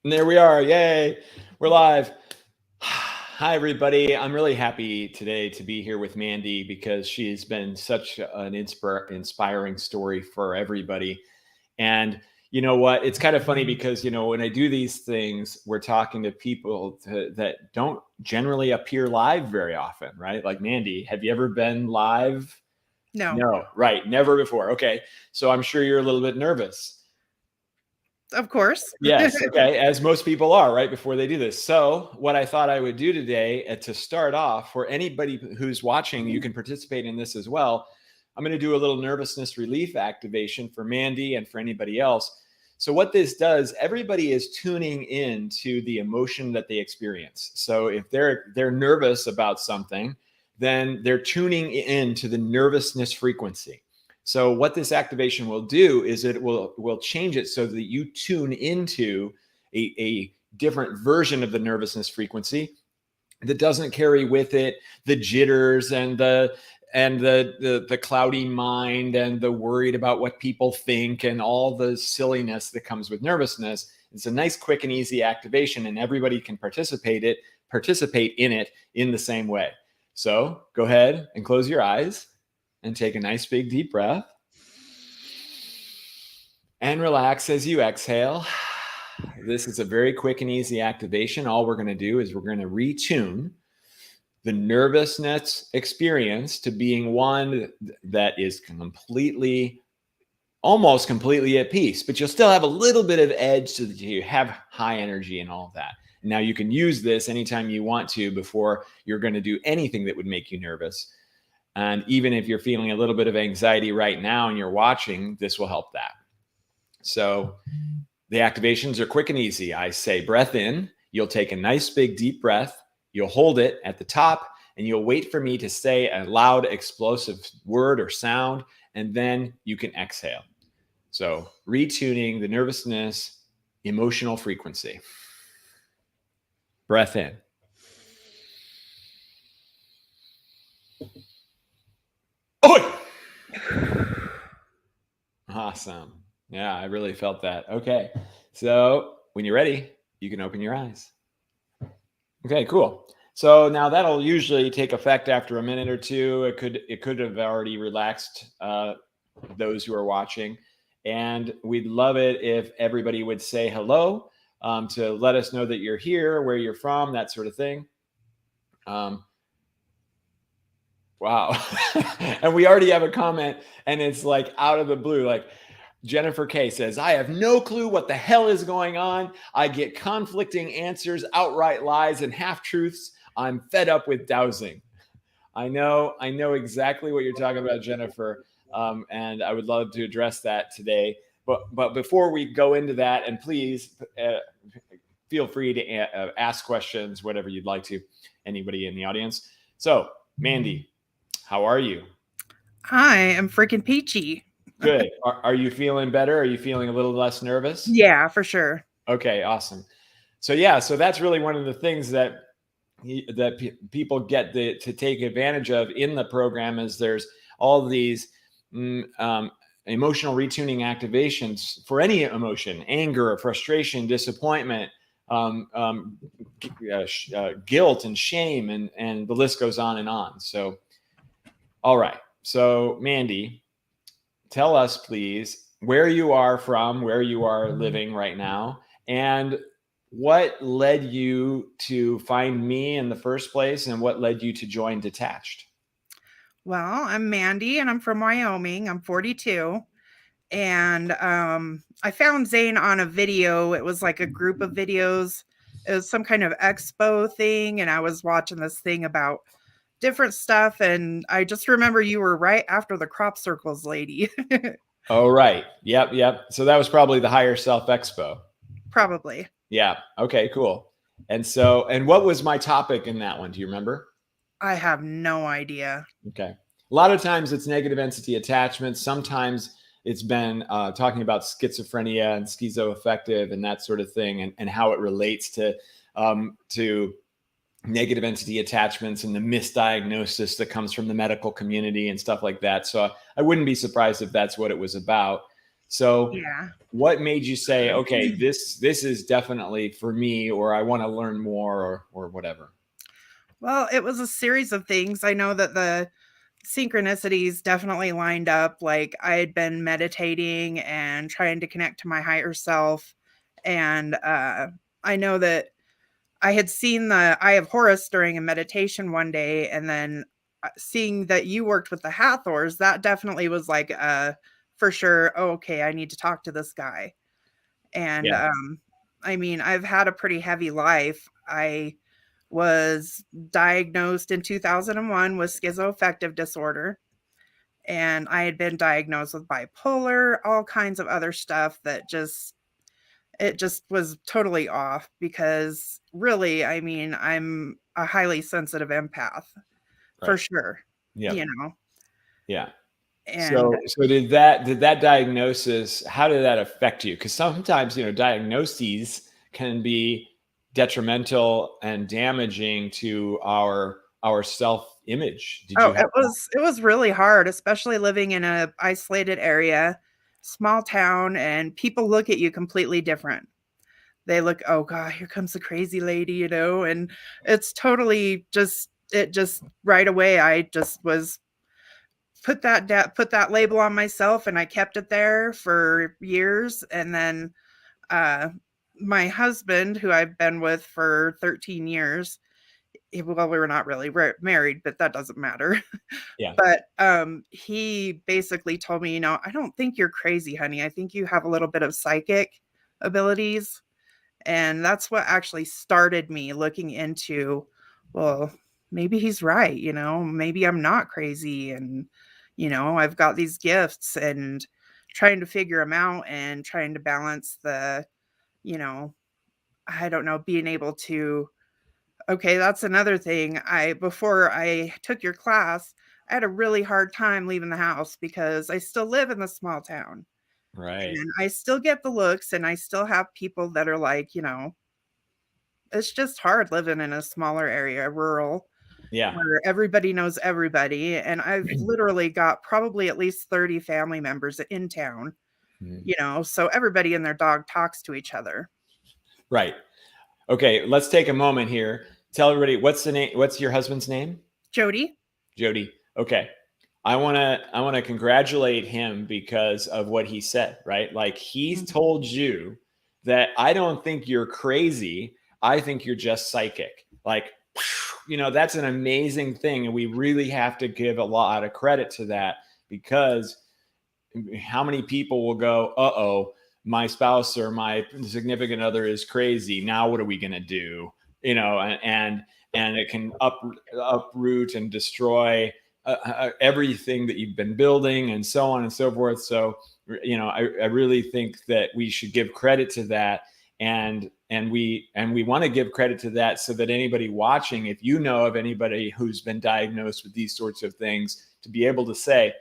And there we are. Yay. We're live. Hi, everybody. I'm really happy today to be here with Mandi because she's been such an inspiring story for everybody. And you know what? It's kind of funny because, when I do these things, we're talking to people that don't generally appear live very often, right? Like Mandi, have you ever been live? No, No, right. Never before. Okay. So I'm sure you're a little bit nervous. of course. Yes. Okay. As most people are right before they do this. So, what I thought I would do today to start off, for anybody who's watching, you can participate in this as well. I'm going to do a little nervousness relief activation for Mandi and for anybody else. So, what this does, everybody is tuning in to the emotion that they experience. So, if they're nervous about something, then they're tuning in to the nervousness frequency. So what this activation will do is it will change it so that you tune into a different version of the nervousness frequency that doesn't carry with it the jitters and the cloudy mind and the worried about what people think and all the silliness that comes with nervousness. It's a nice, quick, and easy activation, and everybody can participate in it in the same way. So go ahead and close your eyes and take a nice big deep breath and relax as you exhale. This is a very quick and easy activation. All we're going to do is we're going to retune the nervousness experience to being one that is almost completely at peace, but you'll still have a little bit of edge so that you have high energy and all of that. Now you can use this anytime you want to before you're going to do anything that would make you nervous. And even if you're feeling a little bit of anxiety right now and you're watching, this will help that. So the activations are quick and easy. I say breath in. You'll take a nice big deep breath. You'll hold it at the top and you'll wait for me to say a loud explosive word or sound, and then you can exhale. So retuning the nervousness emotional frequency. Breath in. Oh! Awesome. Yeah, I really felt that. Okay. So when you're ready, you can open your eyes. Okay, cool. So now that'll usually take effect after a minute or two. It could have already relaxed those who are watching. And we'd love it if everybody would say hello to let us know that you're here, where you're from, that sort of thing. Wow. And we already have a comment, and it's like out of the blue, like Jennifer K says, I have no clue what the hell is going on. I get conflicting answers, outright lies, and half truths. I'm fed up with dowsing. I know exactly what you're talking about, Jennifer. And I would love to address that today. But before we go into that, and please feel free to ask questions, whatever you'd like to, anybody in the audience. So, Mandi, how are you? I am freaking peachy. Good. Are you feeling better? Are you feeling a little less nervous? Yeah, for sure. Okay, awesome. So yeah, so that's really one of the things that people get to take advantage of in the program is there's all these emotional retuning activations for any emotion, anger, frustration, disappointment, guilt and shame, and the list goes on and on. So, all right. So, Mandi, tell us, please, where you are from, where you are living right now, and what led you to find me in the first place, and what led you to join Detached? Well, I'm Mandi and I'm from Wyoming. I'm 42. And I found Xane on a video. It was like a group of videos. It was some kind of expo thing. And I was watching this thing about different stuff. And I just remember you were right after the crop circles lady. Oh, right. Yep. So that was probably the Higher Self Expo. Probably. Yeah. Okay, cool. And what was my topic in that one? Do you remember? I have no idea. Okay. A lot of times it's negative entity attachment. Sometimes it's been talking about schizophrenia and schizoaffective and that sort of thing, and how it relates to negative entity attachments and the misdiagnosis that comes from the medical community and stuff like that. So I wouldn't be surprised if that's what it was about. So Yeah. what made you say, okay, this is definitely for me, or I want to learn more, or whatever? Well, it was a series of things. I know that the synchronicities definitely lined up. Like I had been meditating and trying to connect to my higher self. And I know that I had seen the Eye of Horus during a meditation one day. And then seeing that you worked with the Hathors, that definitely was like, for sure, oh, okay, I need to talk to this guy. And Yeah. I mean, I've had a pretty heavy life. I was diagnosed in 2001 with schizoaffective disorder, and I had been diagnosed with bipolar, all kinds of other stuff that just it just was totally off because really, I mean, I'm a highly sensitive empath for Right. sure, Yeah. you know. Yeah. And So did that diagnosis, how did that affect you? Because sometimes, diagnoses can be detrimental and damaging to our self-image. Did oh, you have that? it was really hard, especially living in a isolated area, small town, and people look at you completely different. They look, oh god, here comes the crazy lady, you know, and it's totally just it just right away I just was put that label on myself, and I kept it there for years. And then uh my husband, who I've been with for 13 years, well, we were not really married, but that doesn't matter. Yeah. But he basically told me, I don't think you're crazy, honey. I think you have a little bit of psychic abilities. And that's what actually started me looking into, well, maybe he's right, maybe I'm not crazy. And, I've got these gifts, and trying to figure them out and trying to balance you know, I don't know, being able to, okay, that's another thing. Before I took your class, I had a really hard time leaving the house because I still live in the small town, Right. and I still get the looks, and I still have people that are like, it's just hard living in a smaller area, rural, Yeah. where everybody knows everybody, and I've literally got probably at least 30 family members in town, Mhm. so everybody and their dog talks to each other. Right. Okay, let's take a moment here. Tell everybody, what's your husband's name? Jody? Jody. Okay. I want to congratulate him because of what he said, right? Like he's Mhm. told you that I don't think you're crazy. I think you're just psychic. Like, that's an amazing thing. And we really have to give a lot of credit to that, because how many people will go, uh-oh, my spouse or my significant other is crazy. Now what are we going to do? And it can uproot and destroy everything that you've been building, and so on and so forth. So, I really think that we should give credit to that. And we want to give credit to that so that anybody watching, if you know of anybody who's been diagnosed with these sorts of things, to be able to say,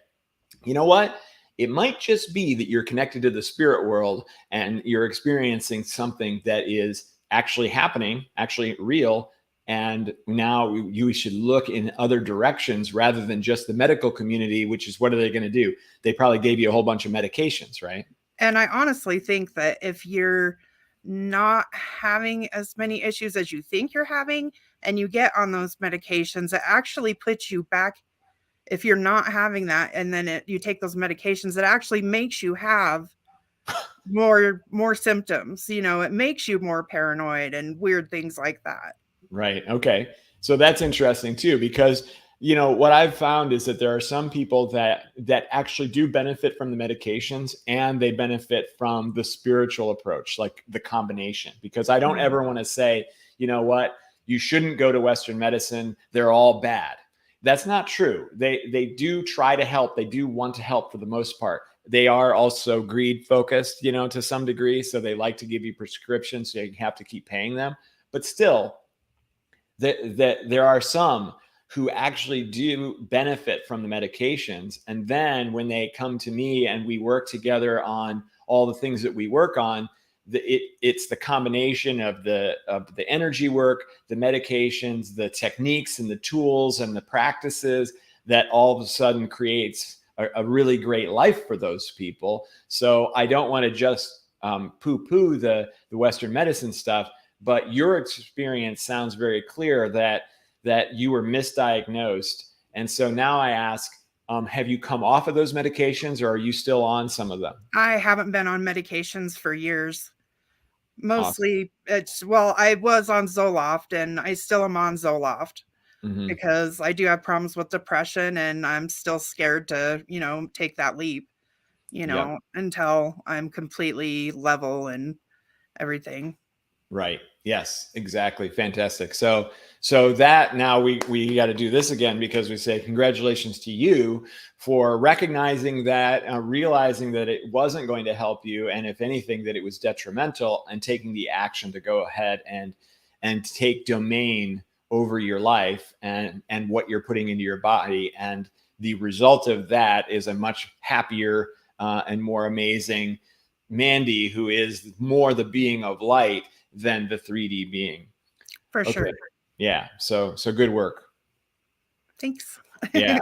you know what? It might just be that you're connected to the spirit world and you're experiencing something that is actually happening, actually real. And now you should look in other directions rather than just the medical community, which is, what are they going to do? They probably gave you a whole bunch of medications, right? And I honestly think that if you're not having as many issues as you think you're having, and you get on those medications, it actually puts you back. If you're not having that, and then you take those medications, it actually makes you have more symptoms. It makes you more paranoid and weird things like that. Right. Okay. So that's interesting too, because what I've found is that there are some people that actually do benefit from the medications, and they benefit from the spiritual approach, like the combination. Because I don't Mhm. ever want to say, you know what, you shouldn't go to Western medicine. They're all bad. That's not true. They do try to help. They do want to help for the most part. They are also greed focused, to some degree. So they like to give you prescriptions, so you have to keep paying them. But still, that there are some who actually do benefit from the medications. And then when they come to me and we work together on all the things that we work on, it's the combination of the energy work, the medications, the techniques and the tools and the practices that all of a sudden creates a really great life for those people. So I don't want to just poo-poo the Western medicine stuff, but your experience sounds very clear that you were misdiagnosed. And so now I ask, have you come off of those medications, or are you still on some of them? I haven't been on medications for years. Awesome. Mostly well, I was on Zoloft and I still am on Zoloft Mm-hmm. because I do have problems with depression and I'm still scared to, take that leap, Yep. until I'm completely level and everything. Right. Yes, exactly. Fantastic. So that now we got to do this again, because we say congratulations to you for recognizing that, realizing that it wasn't going to help you, and if anything, that it was detrimental, and taking the action to go ahead and take domain over your life and what you're putting into your body. And the result of that is a much happier and more amazing Mandi, who is more the being of light than the 3D being. For Okay. sure. Yeah. So good work. Thanks. Yeah.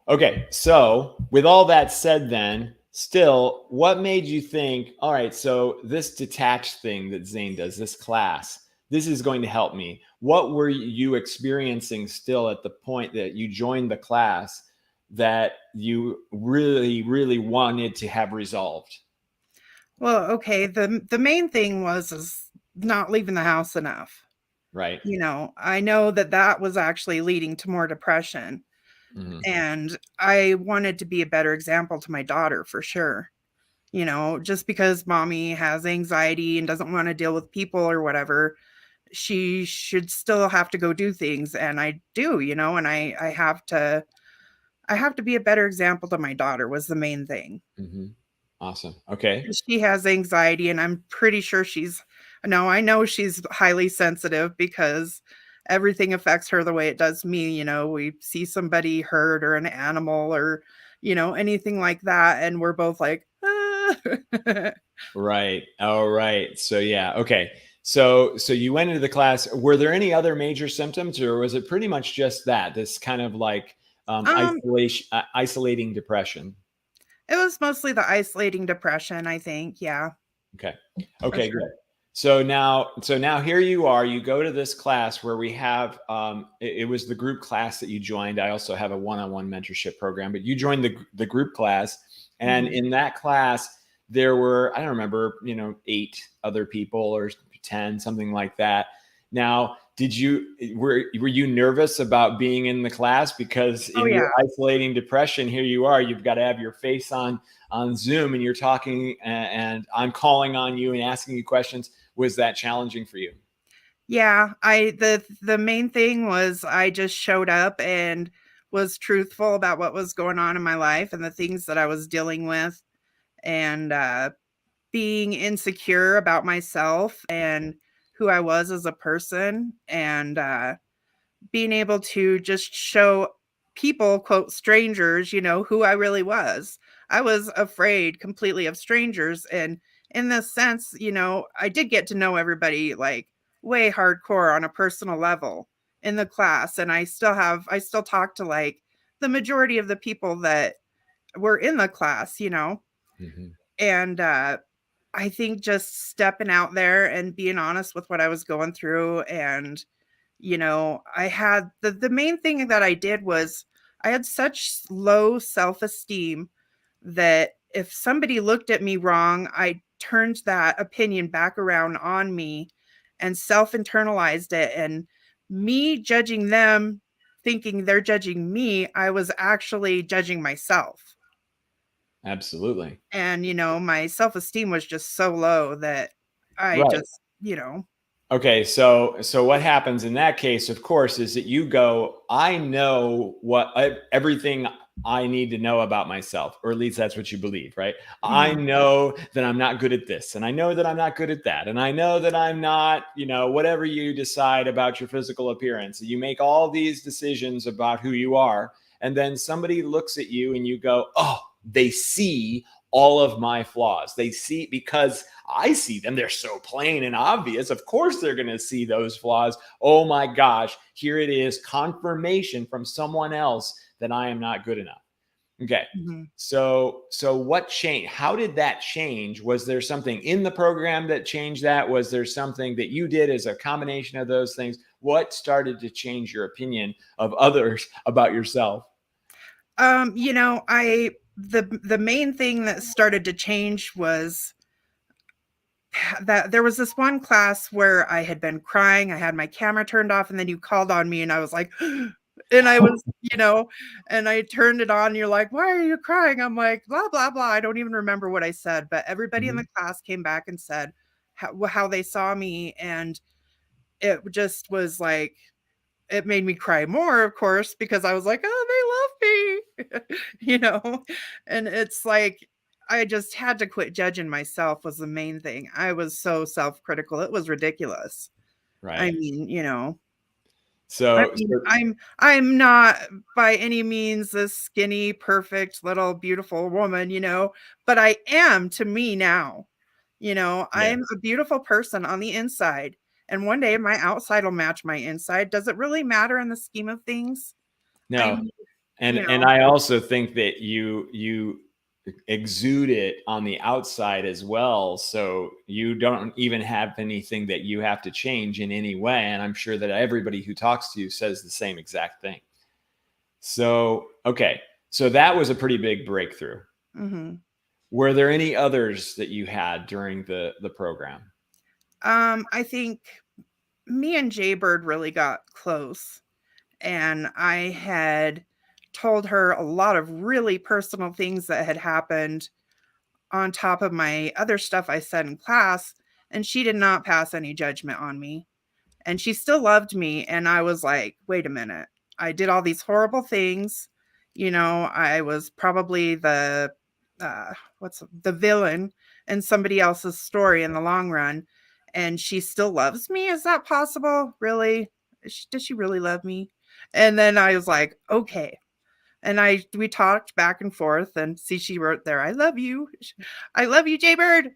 Okay. So with all that said, then still, what made you think, all right, so this detached thing that Xane does, this class, this is going to help me? What were you experiencing still at the point that you joined the class that you really, really wanted to have resolved? Well, okay, the main thing is not leaving the house enough. Right. I know that was actually leading to more depression, Mm-hmm. and I wanted to be a better example to my daughter for sure. Just because mommy has anxiety and doesn't want to deal with people or whatever, she should still have to go do things, and I do, and I have to be a better example to my daughter was the main thing. Mm-hmm. Awesome. Okay. She has anxiety, and I'm pretty sure I know she's highly sensitive because everything affects her the way it does me. We see somebody hurt or an animal or, anything like that. And we're both like, ah. Right. All right. So yeah. Okay. So you went into the class. Were there any other major symptoms, or was it pretty much just that, this kind of like um, isolating depression? it was mostly the isolating depression, I think. Yeah, Okay. for Okay. sure. Good. So now here you are. You go to this class where we have. It was the group class that you joined. I also have a one-on-one mentorship program, but you joined the group class, and Mhm. in that class there were, I don't remember, 8 other people or 10, something like that. Now, were you nervous about being in the class, because Oh, in your yeah. isolating depression, here you are, you've got to have your face on Zoom, and you're talking, and I'm calling on you and asking you questions. Was that challenging for you? Yeah, the main thing was I just showed up and was truthful about what was going on in my life and the things that I was dealing with, and being insecure about myself and who I was as a person, and being able to just show people, quote, strangers, who I really was. I was afraid completely of strangers. And in this sense, I did get to know everybody like way hardcore on a personal level in the class. And I still talk to like the majority of the people that were in the class, Mm-hmm. and I think just stepping out there and being honest with what I was going through. And I had the main thing that I did was I had such low self-esteem that if somebody looked at me wrong, I turned that opinion back around on me and self-internalized it. And me judging them, thinking they're judging me, I was actually judging myself. Absolutely. And my self-esteem was just so low that I Right. just, Okay, so what happens in that case, of course, is that you go, I know everything I need to know about myself, or at least that's what you believe, right? I mhm. know that I'm not good at this, and I know that I'm not good at that, and I know that I'm not, whatever you decide about your physical appearance. You make all these decisions about who you are, and then somebody looks at you and you go, oh, they see all of my flaws. They see, because I see them. They're so plain and obvious. Of course, they're going to see those flaws. Oh my gosh, here it is, confirmation from someone else that I am not good enough. Okay. Mhm. So what changed? How did that change? Was there something in the program that changed that? Was there something that you did as a combination of those things? What started to change your opinion of others about yourself? You know, the main thing that started to change was that there was this one class where I had been crying. I had my camera turned off, and then you called on me, and I was like, and I was, and I turned it on. And you're like, "Why are you crying?" I'm like, "Blah blah blah." I don't even remember what I said, but everybody in Mhm. the class came back and said how they saw me, and it just was like it made me cry more, of course, because I was like, "Oh, they love me," and it's like I just had to quit judging myself was the main thing. I was so self-critical. It was ridiculous. I Right. mean, I So, mean, I'm not by any means this skinny, perfect, little, beautiful woman, but I am to me now. yeah. I'm a beautiful person on the inside, and one day my outside will match my inside. Does it really matter in the scheme of things? I No. mean, you And know, I also think that you exude it on the outside as well. So you don't even have anything that you have to change in any way. And I'm sure that everybody who talks to you says the same exact thing. So, okay. So that was a pretty big breakthrough. mhm. Were there any others that you had during the program? I think me and Jaybird really got close, and I had told her a lot of really personal things that had happened on top of my other stuff I said in class, and she did not pass any judgment on me. And she still loved me, and I was like, "Wait a minute. I did all these horrible things. I was probably what's the villain in somebody else's story in the long run, and she still loves me? Is that possible? Really? Does she really love me?" And then I was like, "Okay." And we talked back and forth, and see, she wrote there, "I love you. I love you, Jaybird."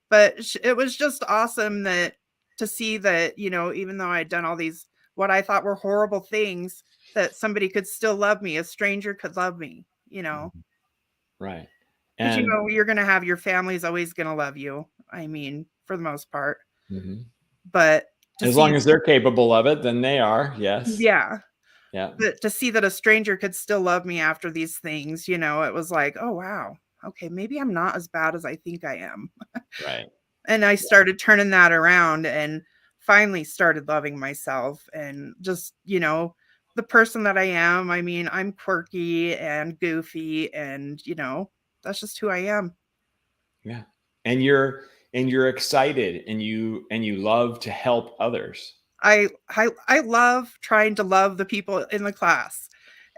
But it was just awesome to see that, even though I'd done all these what I thought were horrible things, that somebody could still love me. A stranger could love me, Mhm. Right. because And you're gonna have your family's always gonna love you. I mean, for the most part. mhm. But to As see, long as they're capable of it, then they are. Yes. yeah, Yeah. but to see that a stranger could still love me after these things, it was like, "Oh, wow. Okay, maybe I'm not as bad as I think I am." Right. And I started turning that around and finally started loving myself and just, the person that I am. I mean, I'm quirky and goofy and, that's just who I am. Yeah. And you're excited and you love to help others. I love trying to love the people in the class.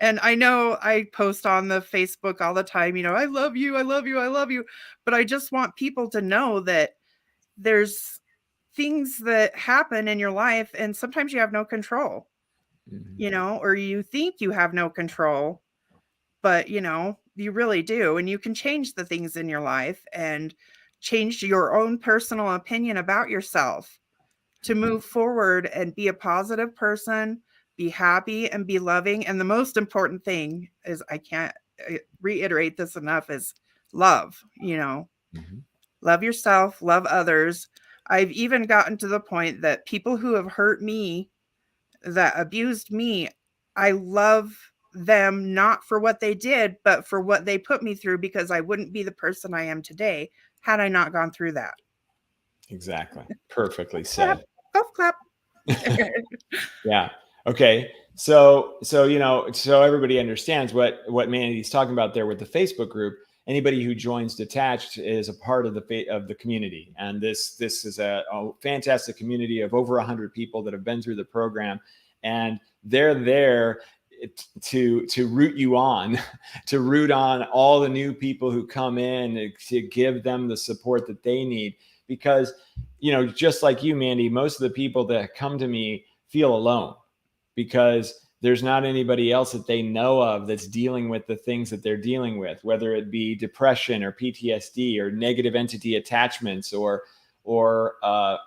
And I know I post on the Facebook all the time, "I love you, I love you, I love you." But I just want people to know that there's things that happen in your life and sometimes you have no control, Mhm. or you think you have no control, but you really do. And you can change the things in your life and change your own personal opinion about yourself to move forward and be a positive person, be happy and be loving. And the most important thing is I can't reiterate this enough is love, Mhm. love yourself, love others. I've even gotten to the point that people who have hurt me, that abused me, I love them not for what they did, but for what they put me through because I wouldn't be the person I am today had I not gone through that. Exactly. Perfectly Clap, said. golf clap. Yeah. Okay. So everybody understands what Mandy's talking about there with the Facebook group. Anybody who joins Detached is a part of the community, and this is a fantastic community of over 100 people that have been through the program, and they're there to root you on, to root on all the new people who come in, to give them the support that they need, because just like you, Mandy, most of the people that come to me feel alone because there's not anybody else that they know of that's dealing with the things that they're dealing with, whether it be depression or PTSD or negative entity attachments or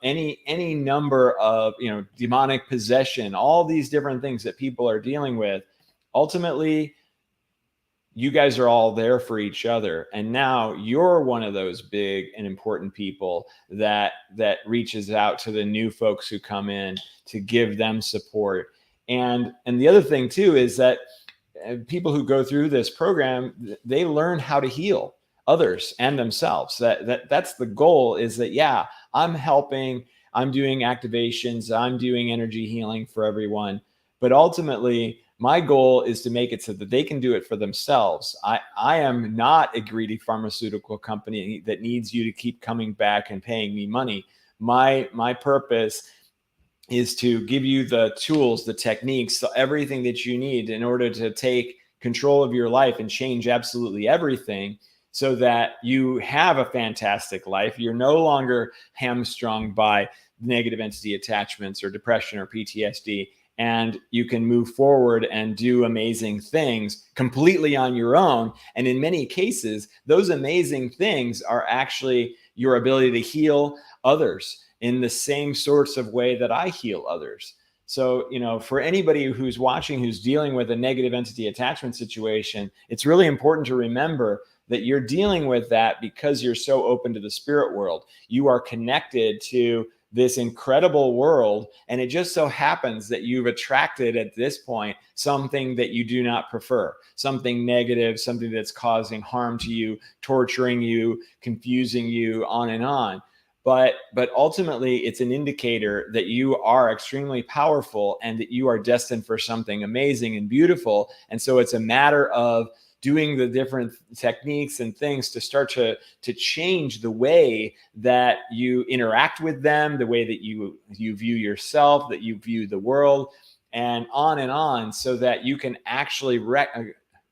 any number of demonic possession, all these different things that people are dealing with. Ultimately, you guys are all there for each other. And now you're one of those big and important people that reaches out to the new folks who come in to give them support. And the other thing too is that people who go through this program, they learn how to heal others and themselves. That's the goal, is that, yeah, I'm helping, I'm doing activations, I'm doing energy healing for everyone. But ultimately, my goal is to make it so that they can do it for themselves. I am not a greedy pharmaceutical company that needs you to keep coming back and paying me money. My purpose is to give you the tools, the techniques, so everything that you need in order to take control of your life and change absolutely everything, so that you have a fantastic life. You're no longer hamstrung by negative entity attachments or depression or PTSD, and you can move forward and do amazing things completely on your own. And in many cases, those amazing things are actually your ability to heal others in the same sorts of way that I heal others. So, for anybody who's watching, who's dealing with a negative entity attachment situation, it's really important to remember that you're dealing with that because you're so open to the spirit world. You are connected to this incredible world, and it just so happens that you've attracted at this point something that you do not prefer, something negative, something that's causing harm to you, torturing you, confusing you, on and on. But ultimately, it's an indicator that you are extremely powerful and that you are destined for something amazing and beautiful. And so it's a matter of doing the different techniques and things to start to change the way that you interact with them, the way that you view yourself, that you view the world, and on, so that you can actually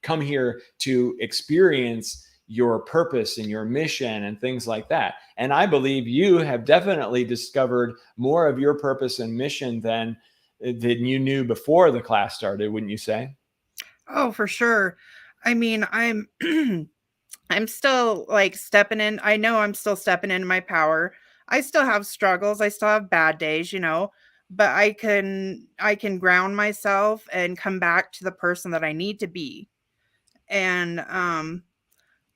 come here to experience your purpose and your mission and things like that. And I believe you have definitely discovered more of your purpose and mission than you knew before the class started, wouldn't you say? Oh, for sure. I mean, I'm I'm still like stepping in. I know I'm still stepping into my power. I still have struggles. I still have bad days, but I can ground myself and come back to the person that I need to be. And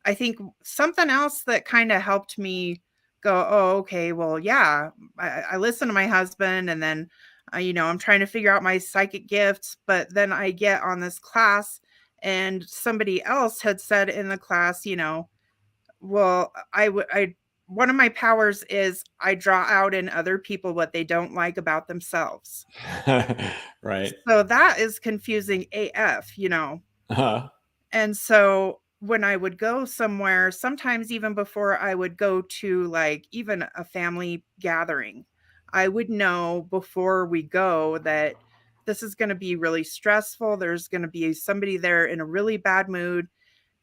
I think something else that kind of helped me go, oh, okay, well, yeah, I listen to my husband, and then, I'm trying to figure out my psychic gifts, but then I get on this class, and somebody else had said in the class, well, one of my powers is I draw out in other people what they don't like about themselves. Right. So that is confusing AF. Uh-huh. And so when I would go somewhere, sometimes even before I would go to like even a family gathering, I would know before we go that this is going to be really stressful. There's going to be somebody there in a really bad mood.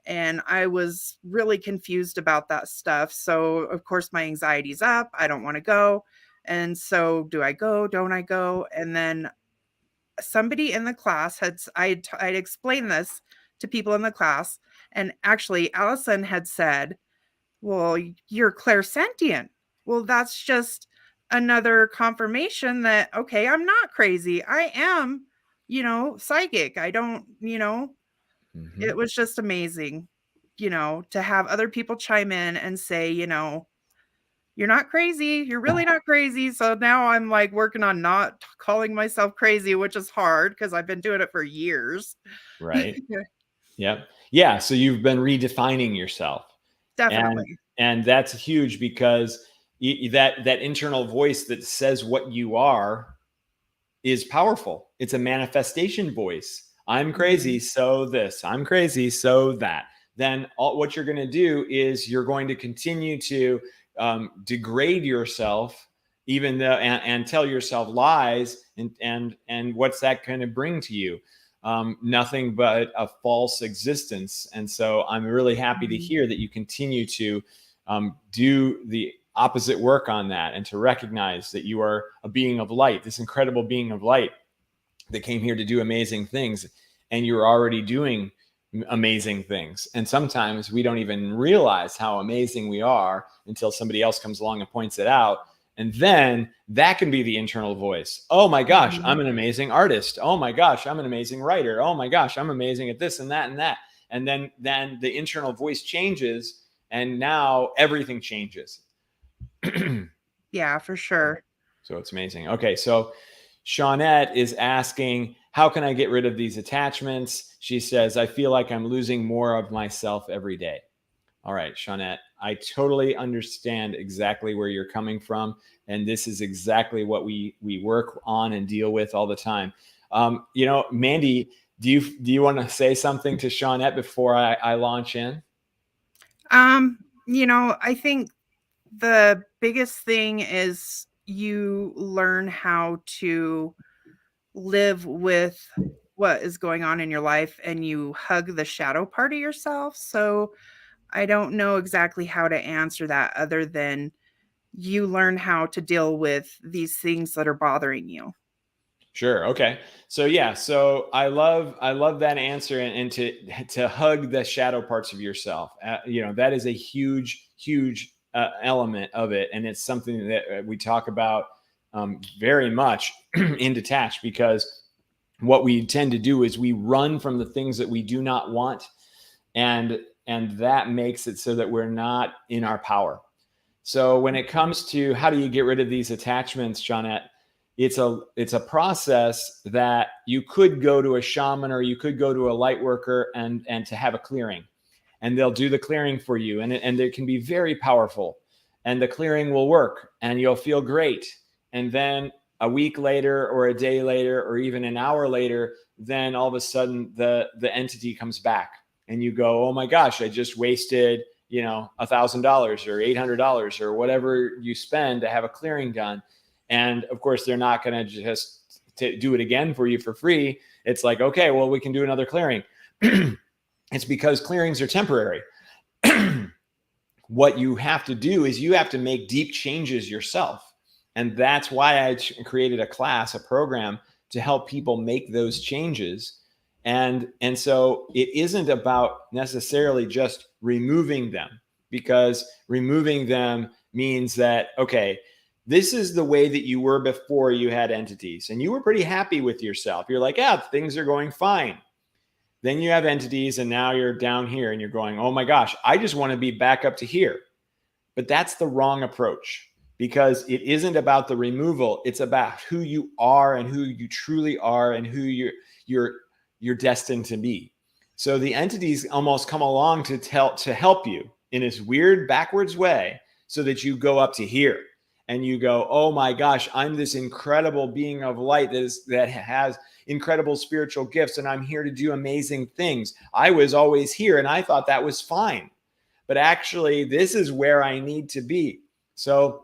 And I was really confused about that stuff. So, of course, my anxiety's up. I don't want to go. And so, do I go? Don't I go? And then somebody in the class I'd explained this to people in the class, and actually Allison had said, well, you're clairsentient. Well, that's just another confirmation that, okay, I'm not crazy. I am, psychic. I don't, Mm-hmm. it was just amazing, to have other people chime in and say, you're not crazy. You're really not crazy. So now I'm like working on not calling myself crazy, which is hard because I've been doing it for years. Right. Yep. Yeah. So you've been redefining yourself, and Definitely. that's huge, because that internal voice that says what you are is powerful. It's a manifestation voice. I'm crazy, Mhm. so this. I'm crazy, so that. Then what you're going to do is you're going to continue to degrade yourself, even though, and tell yourself lies, and what's that going to bring to you? Nothing but a false existence. And so I'm really happy to Mhm. hear that you continue to do the opposite work on that, and to recognize that you are a being of light, this incredible being of light that came here to do amazing things, and you're already doing amazing things. And sometimes we don't even realize how amazing we are until somebody else comes along and points it out. And then that can be the internal voice. Oh my gosh, I'm Mhm. an amazing artist. Oh my gosh, I'm an amazing writer. Oh my gosh, I'm amazing at this and that and that. and then the internal voice changes, and now everything changes. Yeah, for sure. So it's amazing. Okay, so Shawnette is asking, how can I get rid of these attachments? She says, I feel like I'm losing more of myself every day. All right, Shawnette, I totally understand exactly where you're coming from, and this is exactly what we work on and deal with all the time. Mandi, do you want to say something to Shawnette before I launch in? I think the biggest thing is you learn how to live with what is going on in your life and you hug the shadow part of yourself. So I don't know exactly how to answer that other than you learn how to deal with these things that are bothering you. Sure. Okay. So yeah. So I love that answer, and to hug the shadow parts of yourself. That is a huge element of it, and it's something that we talk about very much in Detached, because what we tend to do is we run from the things that we do not want, and that makes it so that we're not in our power. So when it comes to how do you get rid of these attachments, Johnette, it's a process that you could go to a shaman or you could go to a light worker and to have a clearing, and they'll do the clearing for you, and it can be very powerful, and the clearing will work and you'll feel great. And then a week later or a day later or even an hour later, then all of a sudden the entity comes back and you go, oh my gosh, I just wasted $1,000 or $800 or whatever you spend to have a clearing done. And of course, they're not going to just do it again for you for free. It's like, okay, well, we can do another clearing. It's because clearings are temporary. What you have to do is you have to make deep changes yourself. And that's why I created a class, a program to help people make those changes. And so it isn't about necessarily just removing them, because removing them means that, okay, this is the way that you were before you had entities and you were pretty happy with yourself. You're like, yeah, things are going fine. Then you have entities and now you're down here and you're going, oh my gosh, I just want to be back up to here. But that's the wrong approach, because it isn't about the removal. It's about who you are and who you truly are and who you're destined to be. So the entities almost come along to help you in this weird backwards way so that you go up to here and you go, oh my gosh, I'm this incredible being of light that has incredible spiritual gifts, and I'm here to do amazing things. I was always here and I thought that was fine, but actually this is where I need to be. So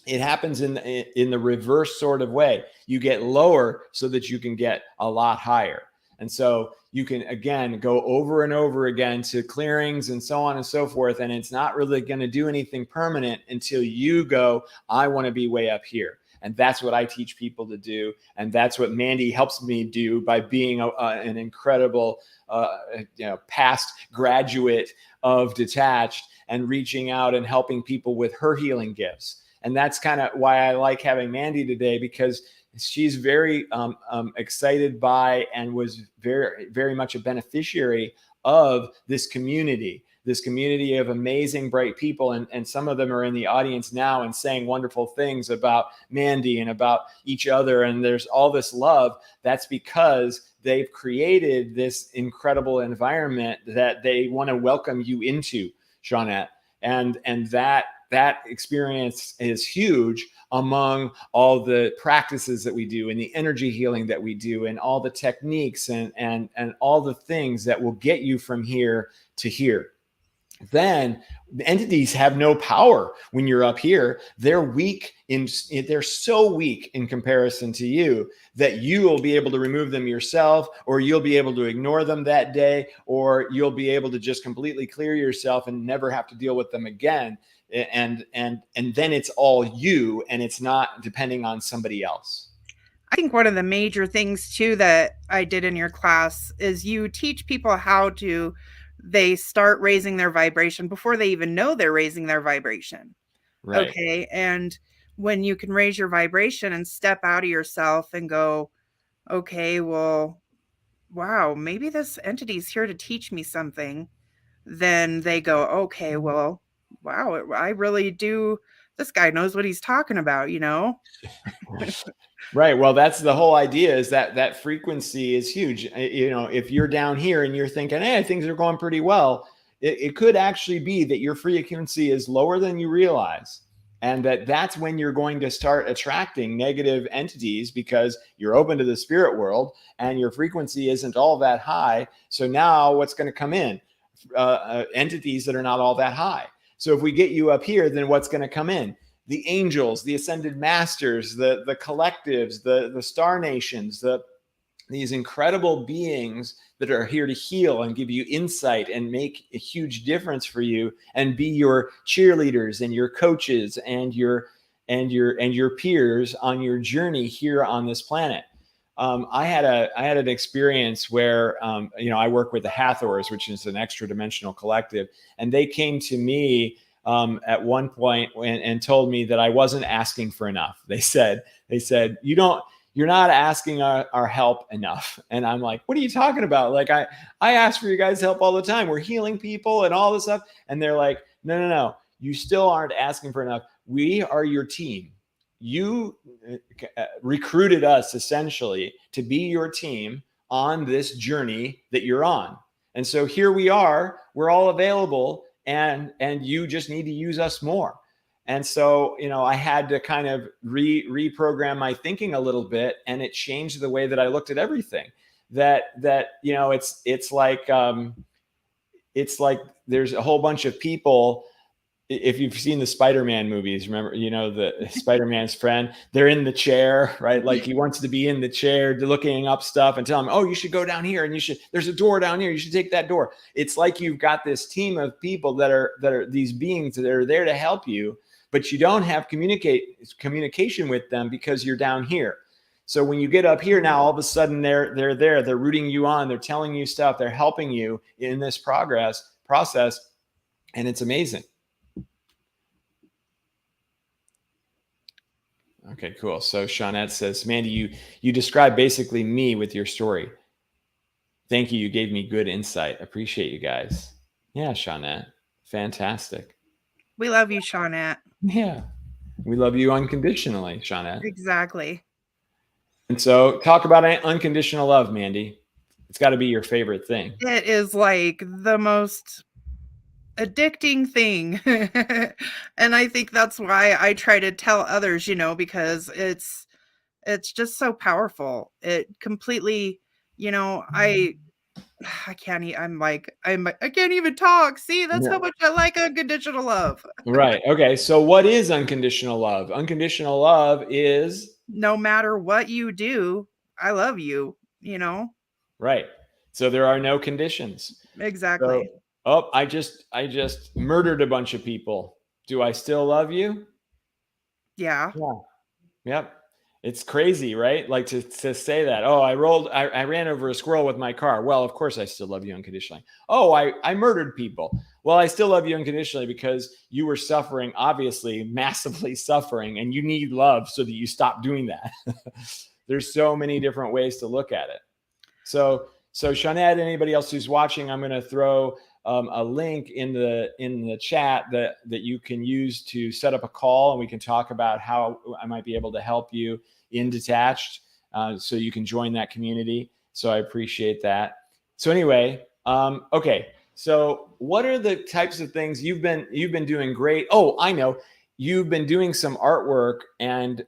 it happens in the reverse sort of way. You get lower so that you can get a lot higher. And so you can, again, go over and over again to clearings and so on and so forth. And it's not really going to do anything permanent until you go, I want to be way up here. And that's what I teach people to do. And that's what Mandi helps me do by being an incredible past graduate of Detached and reaching out and helping people with her healing gifts. And that's kind of why I like having Mandi today, because she's very excited by and was very, very much a beneficiary of this community of amazing, bright people. And some of them are in the audience now and saying wonderful things about Mandi and about each other. And there's all this love. That's because they've created this incredible environment that they want to welcome you into, Shawnette. And that experience is huge among all the practices that we do and the energy healing that we do and all the techniques and all the things that will get you from here to here. Then the entities have no power when you're up here. They're so weak in comparison to you that you will be able to remove them yourself, or you'll be able to ignore them that day, or you'll be able to just completely clear yourself and never have to deal with them again. And then it's all you, and it's not depending on somebody else. I think one of the major things too that I did in your class is you teach people how to they start raising their vibration before they even know they're raising their vibration. Right. Okay. And when you can raise your vibration and step out of yourself and go, okay, well, wow, maybe this entity's here to teach me something, then they go, okay, well, wow, I really do. This guy knows what he's talking about, you know? Right. Well, that's the whole idea, is that that frequency is huge. You know, if you're down here and you're thinking, hey, things are going pretty well, it could actually be that your frequency is lower than you realize. And that's when you're going to start attracting negative entities, because you're open to the spirit world and your frequency isn't all that high. So now what's going to come in? Entities that are not all that high. So if we get you up here, then what's going to come in? The angels, the ascended masters, the collectives, the star nations, these incredible beings that are here to heal and give you insight and make a huge difference for you, and be your cheerleaders and your coaches and your peers on your journey here on this planet. I had an experience where I work with the Hathors, which is an extra dimensional collective, and they came to me at one point and told me that I wasn't asking for enough. They said you're not asking our help enough. And I'm like, what are you talking about? Like, I ask for you guys' help all the time. We're healing people and all this stuff. And they're like, no, you still aren't asking for enough. We are your team. You recruited us essentially to be your team on this journey that you're on. And so here we are, we're all available, and you just need to use us more. And so, I had to kind of reprogram my thinking a little bit, and it changed the way that I looked at everything. It's like there's a whole bunch of people. If you've seen the Spider-Man movies, remember, the Spider-Man's friend, they're in the chair, right? Like he wants to be in the chair looking up stuff and tell him, oh, you should go down here, and there's a door down here. You should take that door. It's like you've got this team of people that are these beings that are there to help you, but you don't have communication with them because you're down here. So when you get up here now, all of a sudden they're there, they're rooting you on, they're telling you stuff, they're helping you in this process, and it's amazing. Okay, cool. So Shawnette says, Mandy, you described basically me with your story. Thank you. You gave me good insight. Appreciate you guys. Yeah, Shawnette. Fantastic. We love you, Shawnette. Yeah. We love you unconditionally, Shawnette. Exactly. And so talk about unconditional love, Mandy. It's got to be your favorite thing. It is like the most addicting thing. And I think that's why I try to tell others, because it's just so powerful. It completely, I can't I can't even talk. See, that's how much I like unconditional love. Right. Okay. So what is unconditional love? Unconditional love is no matter what you do, I love you, Right. So there are no conditions. Exactly. So, I just murdered a bunch of people. Do I still love you? Yeah. Yep. It's crazy, right? Like to say that. Oh, I ran over a squirrel with my car. Well, of course I still love you unconditionally. Oh, I murdered people. Well, I still love you unconditionally because you were suffering, obviously massively suffering, and you need love so that you stop doing that. There's so many different ways to look at it. So Shawnette, anybody else who's watching, I'm going to throw a link in the chat that you can use to set up a call, and we can talk about how I might be able to help you in Detached, so you can join that community. So I appreciate that. So anyway, okay. So what are the types of things you've been doing? Great. Oh, I know. You've been doing some artwork, and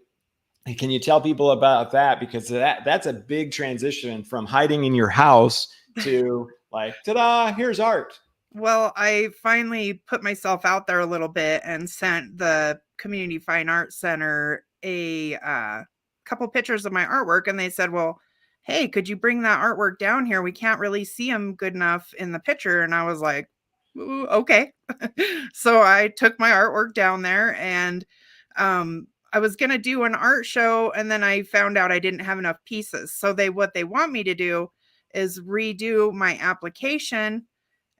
can you tell people about that? Because that's a big transition from hiding in your house to like, ta-da, here's art. Well, I finally put myself out there a little bit and sent the Community Fine Arts Center a couple pictures of my artwork, and they said, well, hey, could you bring that artwork down here? We can't really see them good enough in the picture. And I was like, ooh, okay. So I took my artwork down there, and I was going to do an art show, and then I found out I didn't have enough pieces. So what they want me to do is redo my application,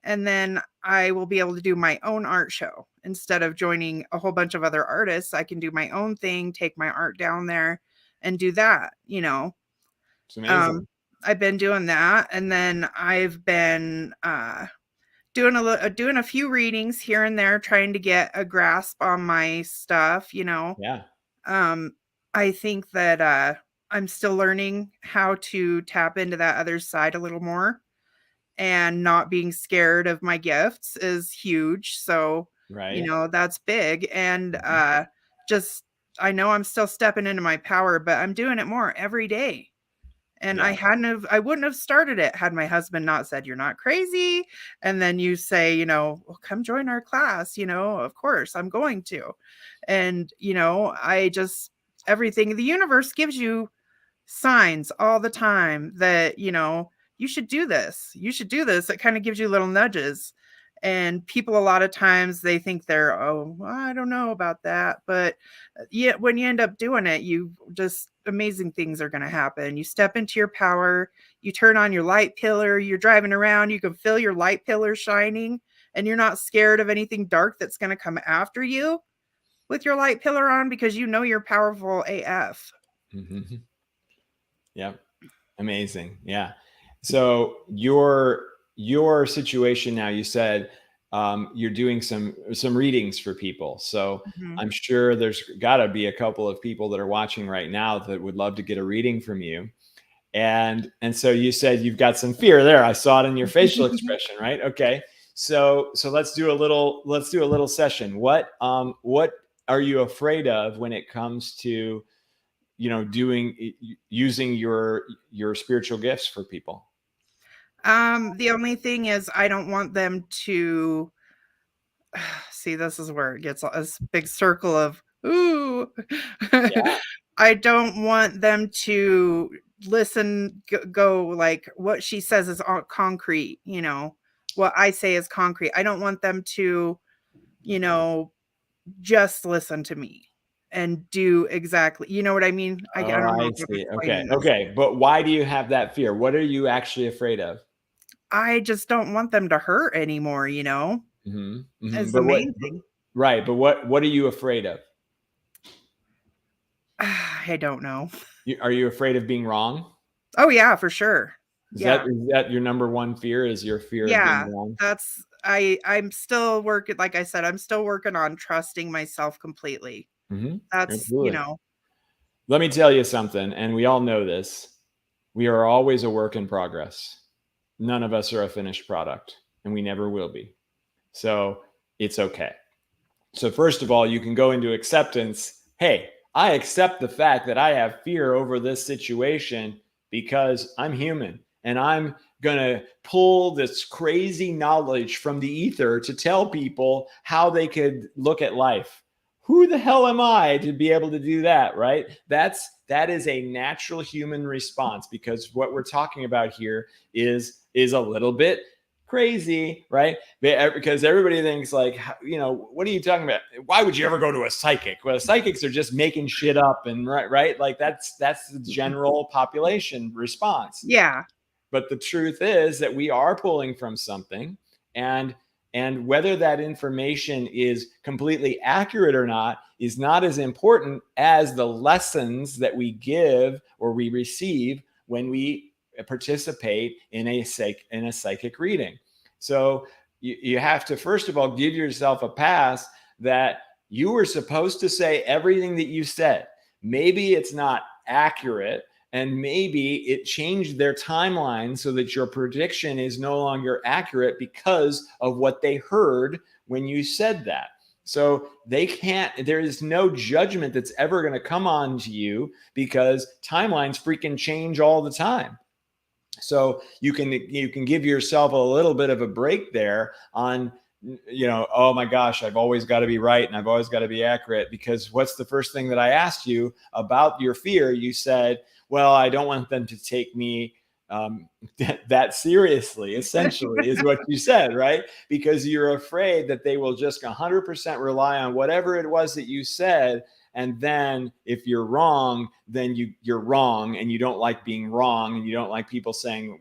and then I will be able to do my own art show. Instead of joining a whole bunch of other artists, I can do my own thing, take my art down there and do that, It's amazing. I've been doing that, and then I've been doing a few readings here and there, trying to get a grasp on my stuff. Yeah. Um, I think that I'm still learning how to tap into that other side a little more, and not being scared of my gifts is huge. So, Right. that's big. And Mhm. just, I know I'm still stepping into my power, but I'm doing it more every day. And Yeah. I wouldn't have started it had my husband not said, "You're not crazy." And then you say, "Well, come join our class." Of course I'm going to. And, I just, everything, the universe gives you signs all the time that, you should do this. You should do this. It kind of gives you little nudges. And people, a lot of times, they think they're, "Oh, well, I don't know about that." But yeah, when you end up doing it, you just, amazing things are going to happen. You step into your power, you turn on your light pillar, you're driving around, you can feel your light pillar shining, and you're not scared of anything dark that's going to come after you with your light pillar on, because you're powerful AF. Hmm. Yeah. Amazing. Yeah. So your situation now, you said you're doing some readings for people. So Mhm. I'm sure there's got to be a couple of people that are watching right now that would love to get a reading from you. And so you said you've got some fear there. I saw it in your facial expression, right? Okay. So let's do a little session. What are you afraid of when it comes to doing using your spiritual gifts for people? The only thing is, I don't want them to see, this is where it gets a big circle of, ooh. Yeah. I don't want them to go like, what she says is all concrete, what I say is concrete. I don't want them to, you know, just listen to me and do exactly, you know what I mean? I Oh, don't know I if I'm see. Okay. explaining this. Okay. But why do you have that fear? What are you actually afraid of? I just don't want them to hurt anymore, Hmm. Hmm. is the main thing. Right. But what are you afraid of? I don't know. Are you afraid of being wrong? Oh, yeah, for sure. Is that Yeah. is that your number one fear? Is your fear of being Yeah. wrong? I'm still working, like I said, I'm still working on trusting myself completely. Hmm. That's, Absolutely. Let me tell you something, and we all know this. We are always a work in progress. None of us are a finished product, and we never will be. So it's okay. So, first of all, you can go into acceptance. Hey, I accept the fact that I have fear over this situation because I'm human and I'm going to pull this crazy knowledge from the ether to tell people how they could look at life. Who the hell am I to be able to do that, right? That is a natural human response, because what we're talking about here is a little bit crazy, right? Because everybody thinks like, what are you talking about? Why would you ever go to a psychic? Well, psychics are just making shit up, and right, like that's the general population response. Yeah. But the truth is that we are pulling from something, and whether that information is completely accurate or not is not as important as the lessons that we give or we receive when we participate in a psychic reading. So you have to, first of all, give yourself a pass that you were supposed to say everything that you said. Maybe it's not accurate, and maybe it changed their timeline so that your prediction is no longer accurate because of what they heard when you said that. So they can't, there is no judgment that's ever going to come on to you, because timelines freaking change all the time. So you can give yourself a little bit of a break there on, oh my gosh, I've always got to be right and I've always got to be accurate. Because what's the first thing that I asked you about your fear? You said, well, I don't want them to take me that seriously, essentially, is what you said, right? Because you're afraid that they will just 100% rely on whatever it was that you said. And then if you're wrong, then you're wrong, and you don't like being wrong, and you don't like people saying,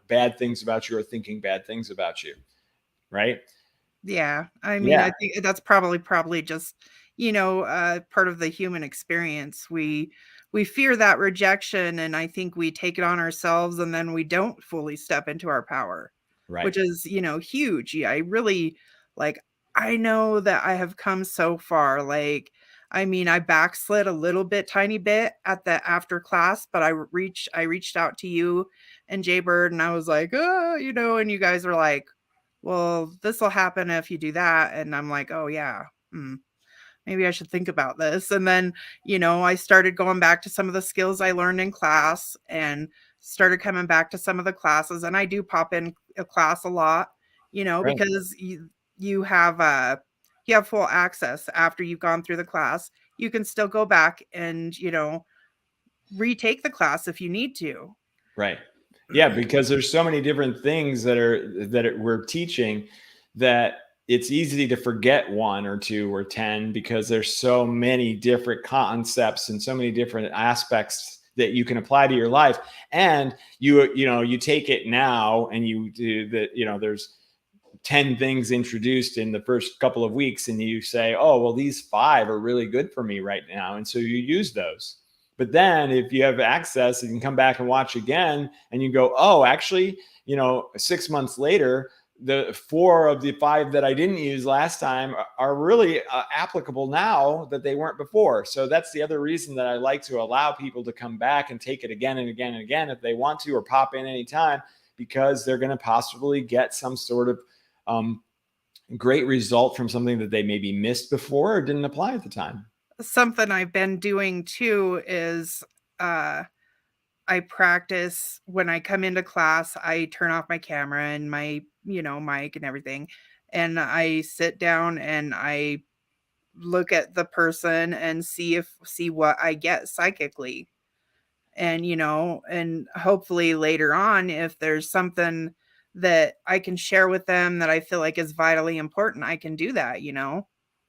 bad things about you or thinking bad things about you, right? Yeah. I mean, Yeah. I think that's probably just, part of the human experience. we fear that rejection, and I think we take it on ourselves, and then we don't fully step into our power, Right. which is, huge. Yeah, I really like I know that I have come so far. Like, I mean, I backslid a little bit, tiny bit at the after class, but I reached out to you and Jaybird, and I was like, oh, and you guys were like, well, this will happen if you do that. And I'm like, oh yeah. Maybe I should think about this. And then, I started going back to some of the skills I learned in class and started coming back to some of the classes. And I do pop in a class a lot, Right. because you have full access after you've gone through the class. You can still go back and, retake the class if you need to. Right. Yeah, because there's so many different things we're teaching that it's easy to forget one or two or 10 because there's so many different concepts and so many different aspects that you can apply to your life. And you take it now and you do that, there's 10 things introduced in the first couple of weeks and you say, oh, well, these 5 are really good for me right now. And so you use those. But then if you have access, you can come back and watch again and you go, oh, actually, 6 months later, the 4 of the 5 that I didn't use last time are really applicable now that they weren't before. So that's the other reason that I like to allow people to come back and take it again and again and again if they want to, or pop in anytime, because they're going to possibly get some sort of great result from something that they maybe missed before or didn't apply at the time. Something I've been doing too is I practice when I come into class. I turn off my camera and my, mic and everything. And I sit down and I look at the person and see what I get psychically. And, and hopefully later on, if there's something that I can share with them that I feel like is vitally important, I can do that.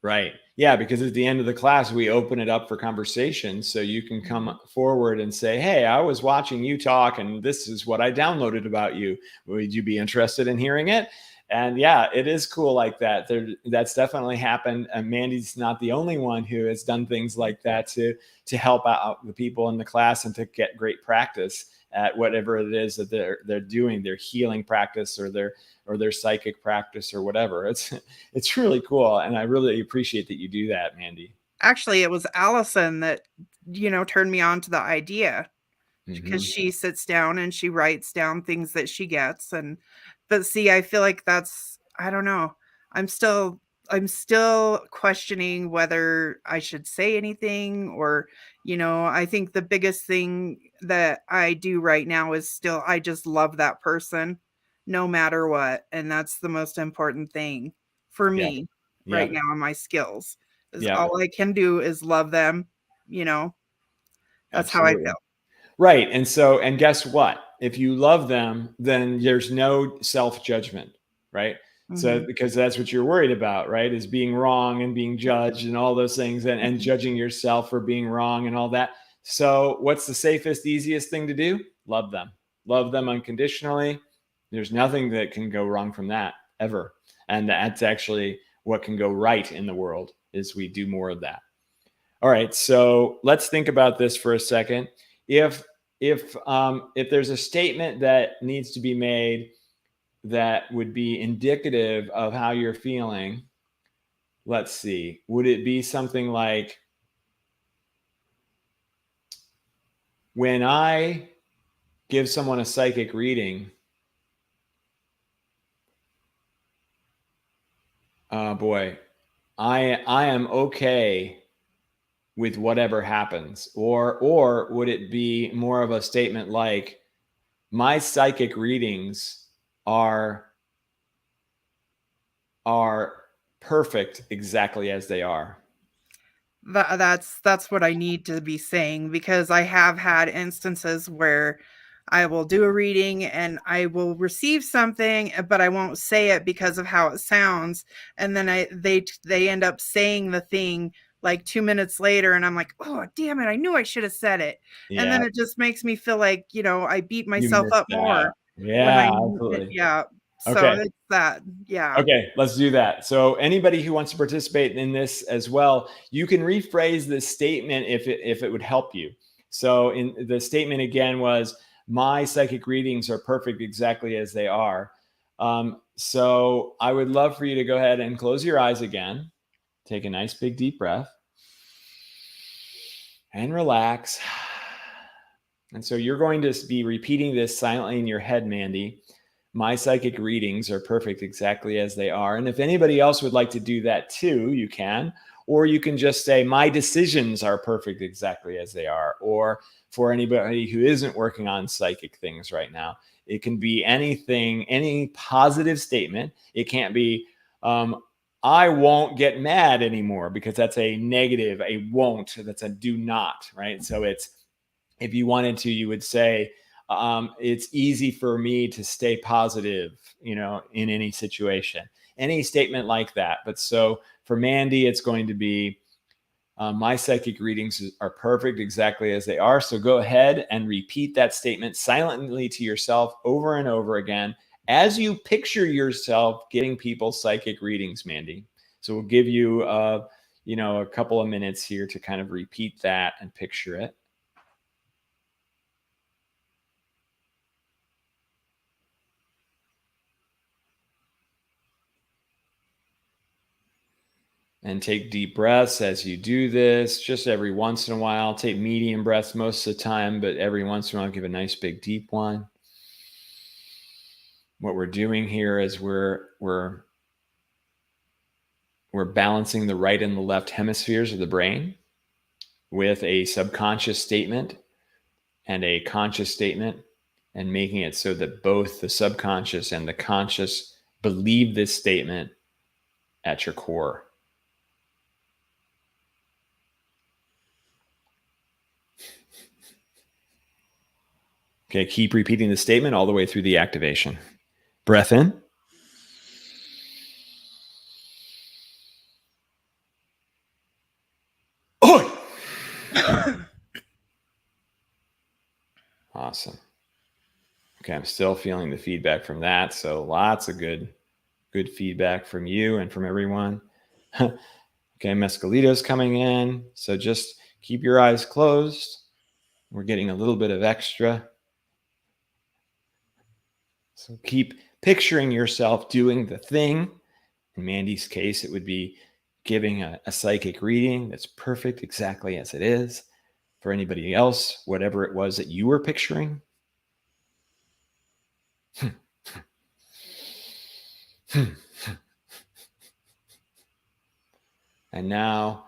Right. Yeah, because at the end of the class, we open it up for conversation. So you can come forward and say, hey, I was watching you talk and this is what I downloaded about you. Would you be interested in hearing it? And yeah, it is cool like that. That's definitely happened. And Mandy's not the only one who has done things like that to help out the people in the class and to get great practice at whatever it is that they're doing, their healing practice or their psychic practice or whatever. It's really cool. And I really appreciate that you do that, Mandy. Actually, it was Allison that, turned me on to the idea, because Mm-hmm. she sits down and she writes down things that she gets. But see, I feel like I don't know. I'm still questioning whether I should say anything, or, I think the biggest thing that I do right now is still, I just love that person no matter what. And that's the most important thing for Yeah. me right Yep. now in my skills, is Yep. all I can do is love them, you know, that's how I Absolutely. feel. Right. And guess what? If you love them, then there's no self-judgment, right? So Mhm. because that's what you're worried about, right? Is being wrong and being judged and all those things, and judging yourself for being wrong and all that. So what's the safest, easiest thing to do? Love them. Love them unconditionally. There's nothing that can go wrong from that ever. And that's actually what can go right in the world, is we do more of that. All right, so let's think about this for a second. If if there's a statement that needs to be made that would be indicative of how you're feeling, let's see. Would it be something like, when I give someone a psychic reading, oh boy, I am okay with whatever happens? Or would it be more of a statement like, my psychic readings are perfect exactly as they are? That's what I need to be saying, because I have had instances where I will do a reading and I will receive something, but I won't say it because of how it sounds, and then they end up saying the thing like 2 minutes later, and I'm like, "Oh, damn it, I knew I should have said it." And Yeah, then it just makes me feel like, I beat you myself missed up that. more when Yeah, absolutely. yeah. So Okay. it's that. Yeah. Okay, let's do that. So anybody who wants to participate in this as well, you can rephrase this statement if it would help you. So in the statement again was, my psychic readings are perfect exactly as they are. So I would love for you to go ahead and close your eyes again. Take a nice big deep breath and relax. And so you're going to be repeating this silently in your head, Mandi. My psychic readings are perfect exactly as they are. And if anybody else would like to do that too, you can. Or you can just say, my decisions are perfect exactly as they are. Or for anybody who isn't working on psychic things right now, it can be anything, any positive statement. It can't be, I won't get mad anymore, because that's a negative, a won't, that's a do not, right? So it's, if you wanted to, you would say, it's easy for me to stay positive, in any situation, any statement like that. But so for Mandi, it's going to be, my psychic readings are perfect exactly as they are. So go ahead and repeat that statement silently to yourself over and over again as you picture yourself getting people's psychic readings, Mandi. So we'll give you, a couple of minutes here to kind of repeat that and picture it. And take deep breaths as you do this, just every once in a while. Take medium breaths most of the time, but every once in a while, give a nice big deep one. What we're doing here is we're balancing the right and the left hemispheres of the brain with a subconscious statement and a conscious statement, and making it so that both the subconscious and the conscious believe this statement at your core. Okay, keep repeating the statement all the way through the activation. Breath in. Oh! Awesome. Okay, I'm still feeling the feedback from that. So lots of good feedback from you and from everyone. Okay, Mescalito's coming in. So just keep your eyes closed. We're getting a little bit of extra. So keep picturing yourself doing the thing. In Mandi's case, it would be giving a psychic reading that's perfect exactly as it is. For anybody else, whatever it was that you were picturing. And now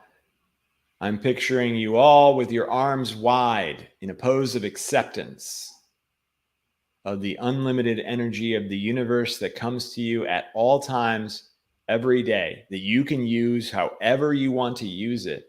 I'm picturing you all with your arms wide in a pose of acceptance of the unlimited energy of the universe that comes to you at all times, every day, that you can use however you want to use it.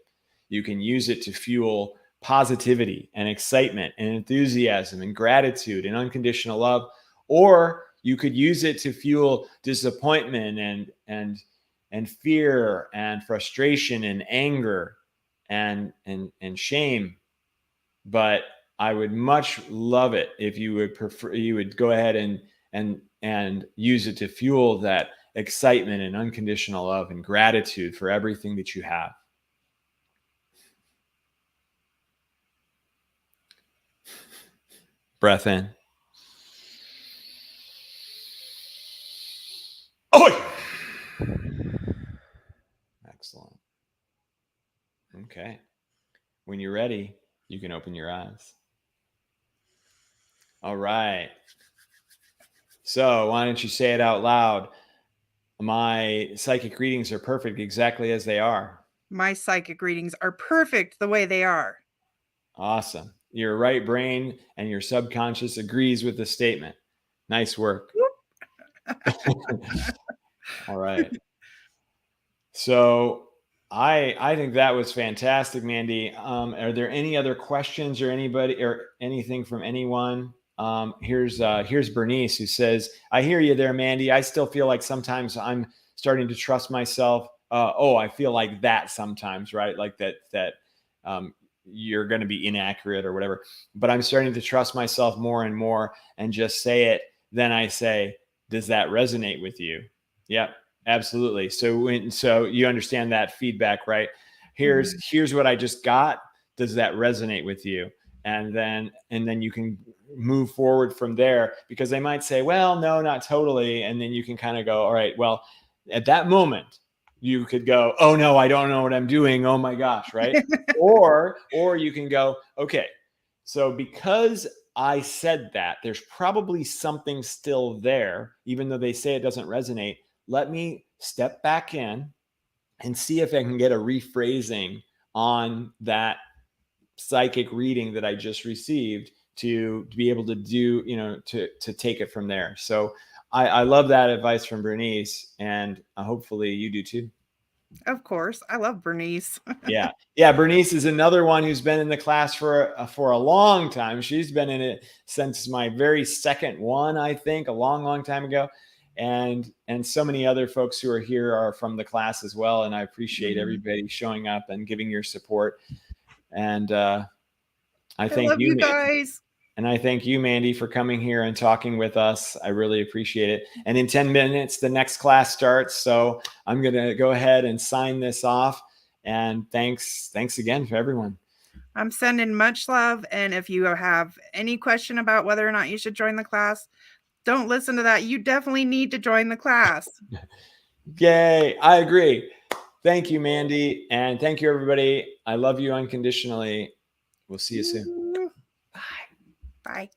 You can use it to fuel positivity and excitement and enthusiasm and gratitude and unconditional love, or you could use it to fuel disappointment and fear and frustration and anger and shame. But I would much love it if you would go ahead and use it to fuel that excitement and unconditional love and gratitude for everything that you have. Breath in. Oh! Excellent. Okay. When you're ready, you can open your eyes. All right. So why don't you say it out loud? My psychic readings are perfect exactly as they are. My psychic readings are perfect the way they are. Awesome. Your right brain and your subconscious agrees with the statement. Nice work. All right. So I think that was fantastic, Mandi. Are there any other questions or anybody or anything from anyone? Here's Bernice, who says, I hear you there, Mandi. I still feel like sometimes I'm starting to trust myself. I feel like that sometimes, right? Like that you're going to be inaccurate or whatever. But I'm starting to trust myself more and more and just say it. Then I say, does that resonate with you? Yep, absolutely. So you understand that feedback, right? Here's what I just got. Does that resonate with you? and then you can move forward from there, because they might say, well, no, not totally. And then you can kind of go, all right, well, at that moment, you could go, oh no, I don't know what I'm doing. Oh my gosh, right? or you can go, okay, so because I said that, there's probably something still there, even though they say it doesn't resonate. Let me step back in and see if I can get a rephrasing on that psychic reading that I just received to be able to do, to take it from there. So I love that advice from Bernice, and hopefully you do too. Of course. I love Bernice. Yeah. Bernice is another one who's been in the class for a long time. She's been in it since my very second one, I think, a long time ago. And so many other folks who are here are from the class as well. And I appreciate everybody showing up and giving your support. And I thank love you guys. And I thank you, Mandi, for coming here and talking with us. I really appreciate it. And in 10 minutes, the next class starts. So I'm going to go ahead and sign this off. And thanks again for everyone. I'm sending much love. And if you have any question about whether or not you should join the class, don't listen to that. You definitely need to join the class. Yay. I agree. Thank you, Mandi. And thank you, everybody. I love you unconditionally. We'll see you soon. Bye. Bye.